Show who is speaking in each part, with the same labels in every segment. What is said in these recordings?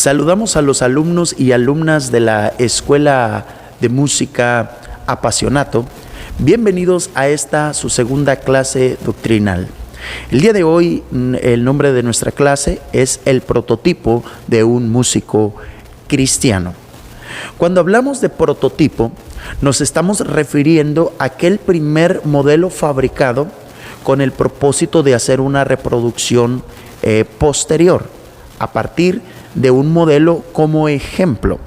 Speaker 1: Saludamos a los alumnos y alumnas de la Escuela de Música Apasionato. Bienvenidos a esta su segunda clase doctrinal. El día de hoy el nombre de nuestra clase es el prototipo de un músico cristiano. Cuando hablamos de prototipo, nos estamos refiriendo a aquel primer modelo fabricado con el propósito de hacer una reproducción posterior, a partir de un modelo como ejemplo.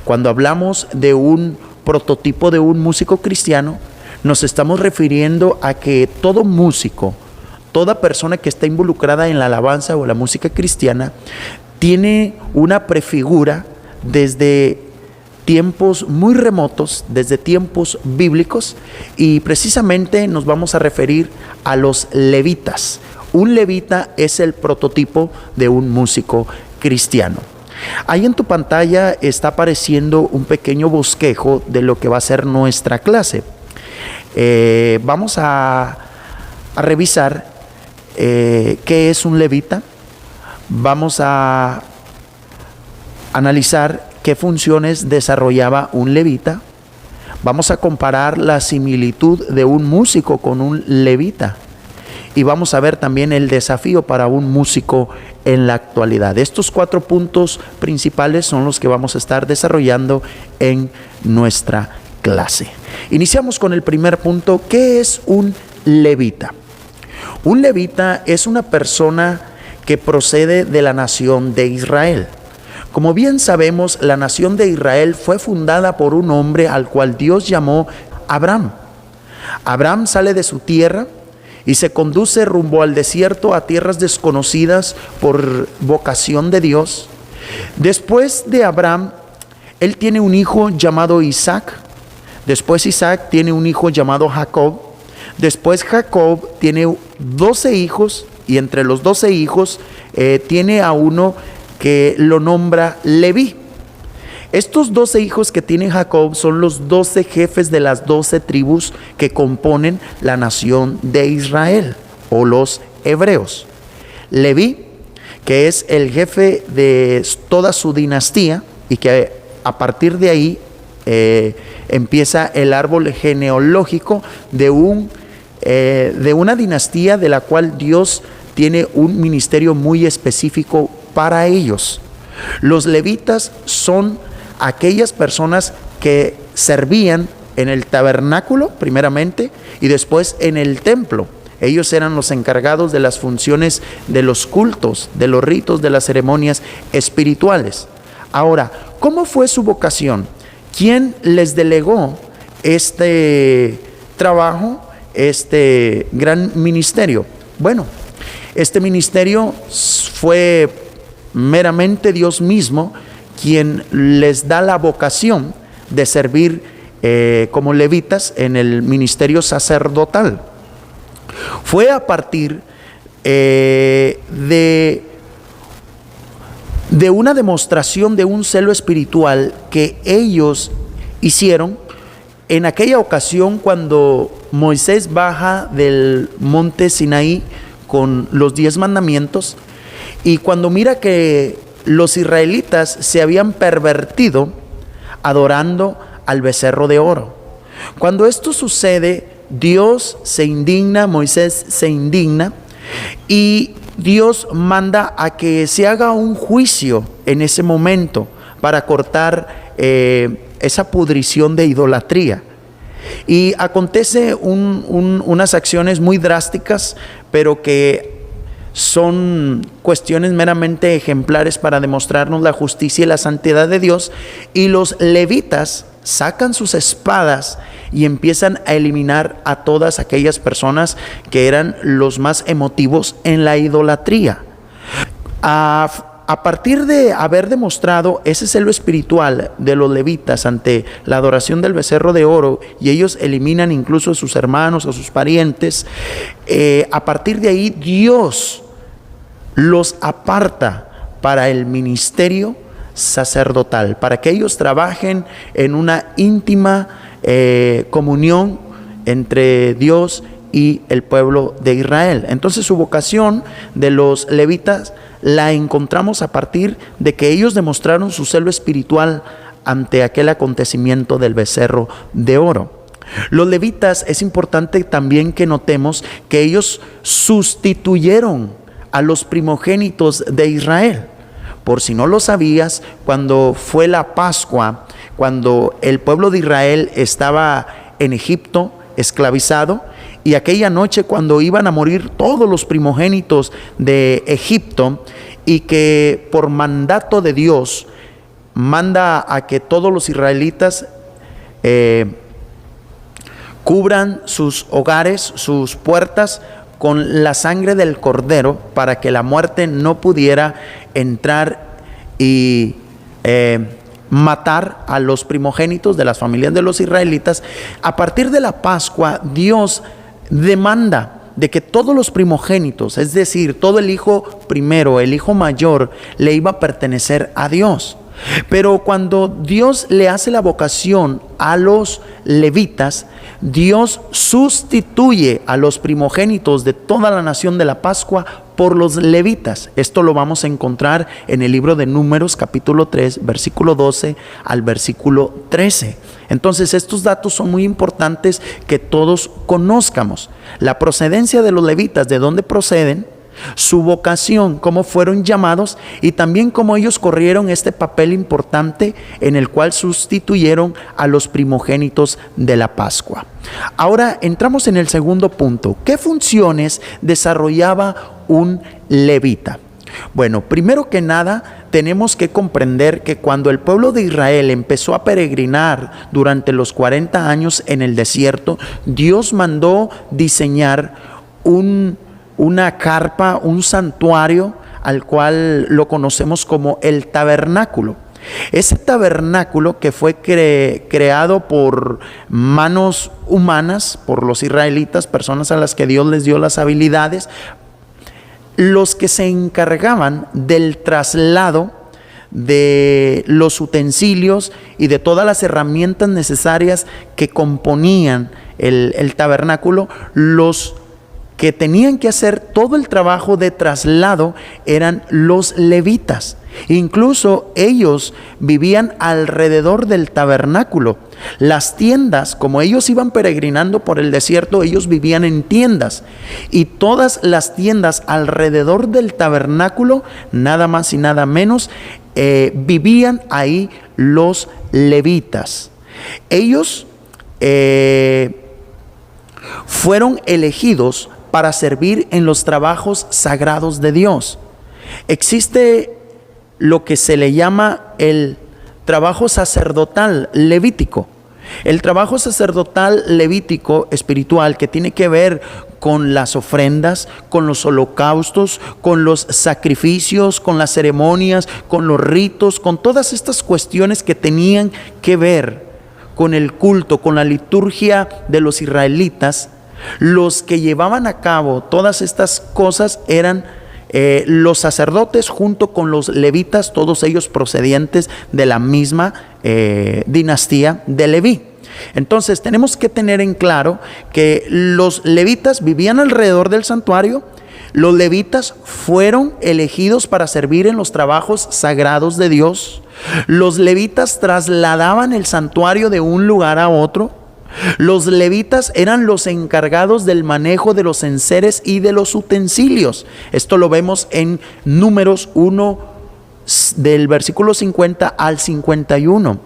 Speaker 1: Cuando hablamos de un prototipo de un músico cristiano, nos estamos refiriendo a que todo músico, toda persona que está involucrada en la alabanza o la música cristiana, tiene una prefigura desde tiempos muy remotos, desde tiempos bíblicos, y precisamente nos vamos a referir a los levitas. Un levita es el prototipo de un músico cristiano. Ahí en tu pantalla está apareciendo un pequeño bosquejo de lo que va a ser nuestra clase. Vamos a revisar qué es un levita. Vamos a analizar qué funciones desarrollaba un levita. Vamos a comparar la similitud de un músico con un levita. Y vamos a ver también el desafío para un músico en la actualidad. Estos 4 puntos principales son los que vamos a estar desarrollando en nuestra clase. Iniciamos con el primer punto. ¿Qué es un levita? Un levita es una persona que procede de la nación de Israel. Como bien sabemos, la nación de Israel fue fundada por un hombre al cual Dios llamó Abraham. Abraham sale de su tierra y se conduce rumbo al desierto, a tierras desconocidas por vocación de Dios. Después de Abraham, él tiene un hijo llamado Isaac. Después Isaac tiene un hijo llamado Jacob. Después Jacob tiene 12 hijos y entre los 12 hijos tiene a uno que lo nombra Leví. Estos 12 hijos que tiene Jacob son los 12 jefes de las 12 tribus que componen la nación de Israel o los hebreos. Leví, que es el jefe de toda su dinastía y que a partir de ahí empieza el árbol genealógico de una dinastía de la cual Dios tiene un ministerio muy específico para ellos. Los levitas son aquellas personas que servían en el tabernáculo primeramente y después en el templo. Ellos eran los encargados de las funciones de los cultos, de los ritos, de las ceremonias espirituales. Ahora, ¿cómo fue su vocación? ¿Quién les delegó este trabajo, este gran ministerio? Bueno, este ministerio fue meramente Dios mismo quien les da la vocación de servir como levitas en el ministerio sacerdotal. Fue a partir de una demostración de un celo espiritual que ellos hicieron en aquella ocasión cuando Moisés baja del monte Sinaí con los 10 mandamientos, y cuando mira que los israelitas se habían pervertido adorando al becerro de oro. Cuando esto sucede, Dios se indigna, Moisés se indigna, y Dios manda a que se haga un juicio en ese momento para cortar esa pudrición de idolatría. Y acontece unas acciones muy drásticas, pero que son cuestiones meramente ejemplares para demostrarnos la justicia y la santidad de Dios. Y los levitas sacan sus espadas y empiezan a eliminar a todas aquellas personas que eran los más emotivos en la idolatría. A partir de haber demostrado ese celo espiritual de los levitas ante la adoración del becerro de oro, y ellos eliminan incluso a sus hermanos, a sus parientes, a partir de ahí Dios los aparta para el ministerio sacerdotal, para que ellos trabajen en una íntima comunión entre Dios y el pueblo de Israel. Entonces su vocación de los levitas la encontramos a partir de que ellos demostraron su celo espiritual ante aquel acontecimiento del becerro de oro. Los levitas, es importante también que notemos que ellos sustituyeron a los primogénitos de Israel. Por si no lo sabías, cuando fue la Pascua, cuando el pueblo de Israel estaba en Egipto esclavizado, y aquella noche cuando iban a morir todos los primogénitos de Egipto, y que por mandato de Dios manda a que todos los israelitas cubran sus hogares, sus puertas con la sangre del cordero, para que la muerte no pudiera entrar y matar a los primogénitos de las familias de los israelitas. A partir de la Pascua, Dios demanda de que todos los primogénitos, es decir, todo el hijo primero, el hijo mayor, le iba a pertenecer a Dios. Pero cuando Dios le hace la vocación a los levitas, Dios sustituye a los primogénitos de toda la nación de la Pascua por los levitas. Esto lo vamos a encontrar en el libro de Números, capítulo 3, versículo 12 al versículo 13. Entonces estos datos son muy importantes que todos conozcamos. La procedencia de los levitas, de dónde proceden, su vocación, cómo fueron llamados, y también cómo ellos corrieron este papel importante en el cual sustituyeron a los primogénitos de la Pascua. Ahora entramos en el segundo punto. ¿Qué funciones desarrollaba un levita? Bueno, primero que nada tenemos que comprender que cuando el pueblo de Israel empezó a peregrinar durante los 40 años en el desierto, Dios mandó diseñar una carpa, un santuario, al cual lo conocemos como el tabernáculo. Ese tabernáculo que fue creado por manos humanas, por los israelitas, personas a las que Dios les dio las habilidades, los que se encargaban del traslado de los utensilios y de todas las herramientas necesarias que componían el tabernáculo. Los que tenían que hacer todo el trabajo de traslado eran los levitas. Incluso ellos vivían alrededor del tabernáculo. Las tiendas, como ellos iban peregrinando por el desierto, ellos vivían en tiendas. Y todas las tiendas alrededor del tabernáculo, nada más y nada menos, vivían ahí los levitas. Ellos fueron elegidos para servir en los trabajos sagrados de Dios. Existe lo que se le llama el trabajo sacerdotal levítico. El trabajo sacerdotal levítico espiritual, que tiene que ver con las ofrendas, con los holocaustos, con los sacrificios, con las ceremonias, con los ritos, con todas estas cuestiones que tenían que ver con el culto, con la liturgia de los israelitas. Los que llevaban a cabo todas estas cosas eran los sacerdotes junto con los levitas, todos ellos procedientes de la misma dinastía de Leví. Entonces tenemos que tener en claro que los levitas vivían alrededor del santuario. Los levitas fueron elegidos para servir en los trabajos sagrados de Dios. Los levitas trasladaban el santuario de un lugar a otro. Los levitas eran los encargados del manejo de los enseres y de los utensilios. Esto lo vemos en Números 1, del versículo 50 al 51.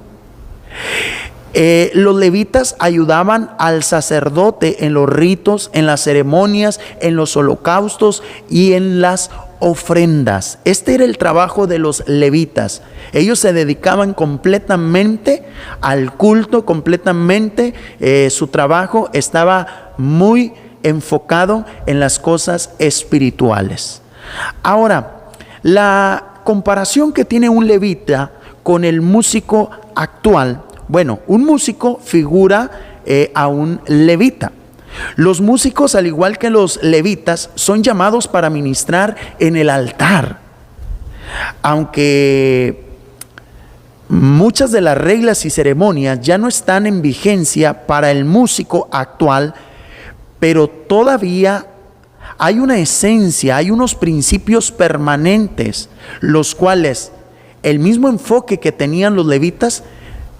Speaker 1: Los levitas ayudaban al sacerdote en los ritos, en las ceremonias, en los holocaustos y en las ofrendas. Este era el trabajo de los levitas. Ellos se dedicaban completamente al culto, completamente su trabajo estaba muy enfocado en las cosas espirituales. Ahora, la comparación que tiene un levita con el músico actual, bueno, un músico figura a un levita. Los músicos, al igual que los levitas, son llamados para ministrar en el altar. Aunque muchas de las reglas y ceremonias ya no están en vigencia para el músico actual, pero todavía hay una esencia, hay unos principios permanentes, los cuales el mismo enfoque que tenían los levitas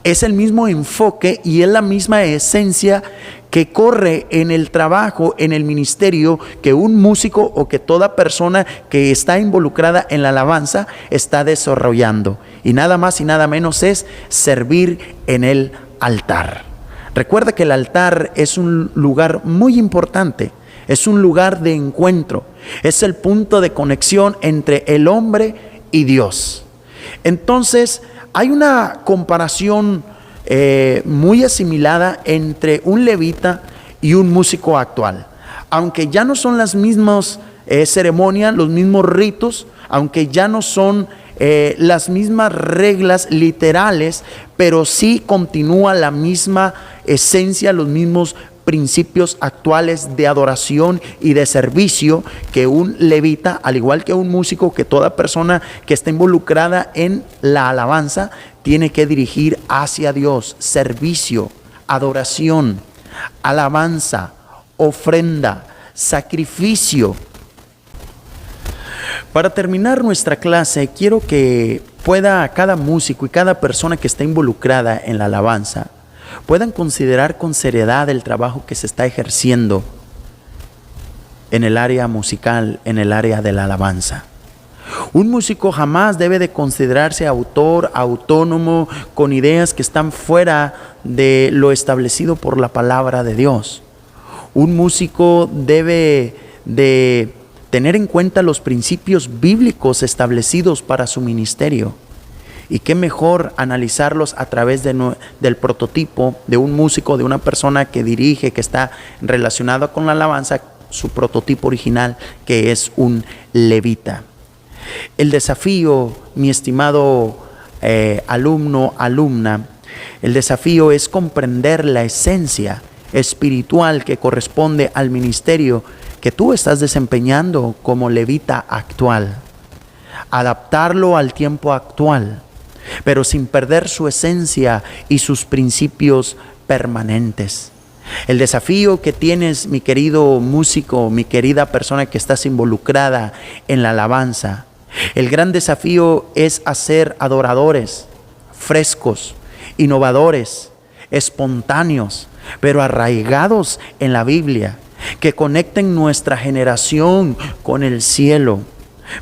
Speaker 1: es el mismo enfoque y es la misma esencia que corre en el trabajo, en el ministerio, que un músico o que toda persona que está involucrada en la alabanza está desarrollando. Y nada más y nada menos es servir en el altar. Recuerda que el altar es un lugar muy importante, es un lugar de encuentro, es el punto de conexión entre el hombre y Dios. Entonces, hay una comparación muy asimilada entre un levita y un músico actual. Aunque ya no son las mismas ceremonias, los mismos ritos, aunque ya no son las mismas reglas literales, pero sí continúa la misma esencia, los mismos principios actuales de adoración y de servicio que un levita, al igual que un músico, que toda persona que está involucrada en la alabanza tiene que dirigir hacia Dios: servicio, adoración, alabanza, ofrenda, sacrificio. Para terminar nuestra clase, quiero que pueda cada músico y cada persona que está involucrada en la alabanza puedan considerar con seriedad el trabajo que se está ejerciendo en el área musical, en el área de la alabanza. Un músico jamás debe de considerarse autor, autónomo, con ideas que están fuera de lo establecido por la palabra de Dios. Un músico debe de tener en cuenta los principios bíblicos establecidos para su ministerio. Y qué mejor analizarlos a través del prototipo de un músico, de una persona que dirige, que está relacionada con la alabanza, su prototipo original, que es un levita. El desafío, mi estimado alumno, alumna, el desafío es comprender la esencia espiritual que corresponde al ministerio que tú estás desempeñando como levita actual. Adaptarlo al tiempo actual, pero sin perder su esencia y sus principios permanentes. El desafío que tienes, mi querido músico, mi querida persona que estás involucrada en la alabanza, el gran desafío es hacer adoradores frescos, innovadores, espontáneos, pero arraigados en la Biblia, que conecten nuestra generación con el cielo,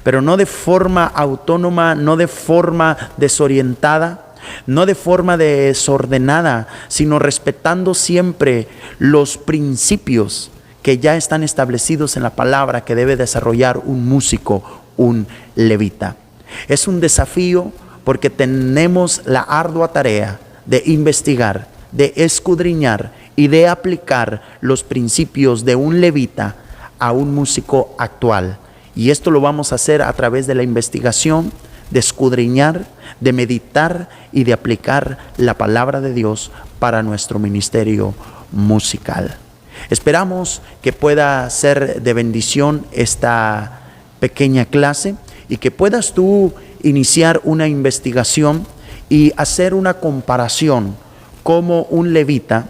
Speaker 1: pero no de forma autónoma, no de forma desorientada, no de forma desordenada, sino respetando siempre los principios que ya están establecidos en la palabra que debe desarrollar un músico, un levita. Es un desafío porque tenemos la ardua tarea de investigar, de escudriñar y de aplicar los principios de un levita a un músico actual. Y esto lo vamos a hacer a través de la investigación, de escudriñar, de meditar y de aplicar la palabra de Dios para nuestro ministerio musical. Esperamos que pueda ser de bendición esta pequeña clase y que puedas tú iniciar una investigación y hacer una comparación cómo un levita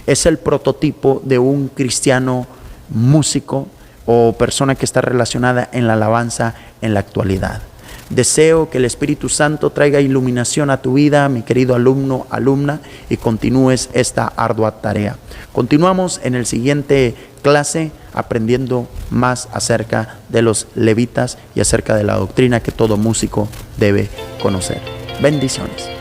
Speaker 1: es el prototipo de un cristiano músico o persona que está relacionada en la alabanza en la actualidad. Deseo que el Espíritu Santo traiga iluminación a tu vida, mi querido alumno, alumna, y continúes esta ardua tarea. Continuamos en el siguiente clase aprendiendo más acerca de los levitas y acerca de la doctrina que todo músico debe conocer. Bendiciones.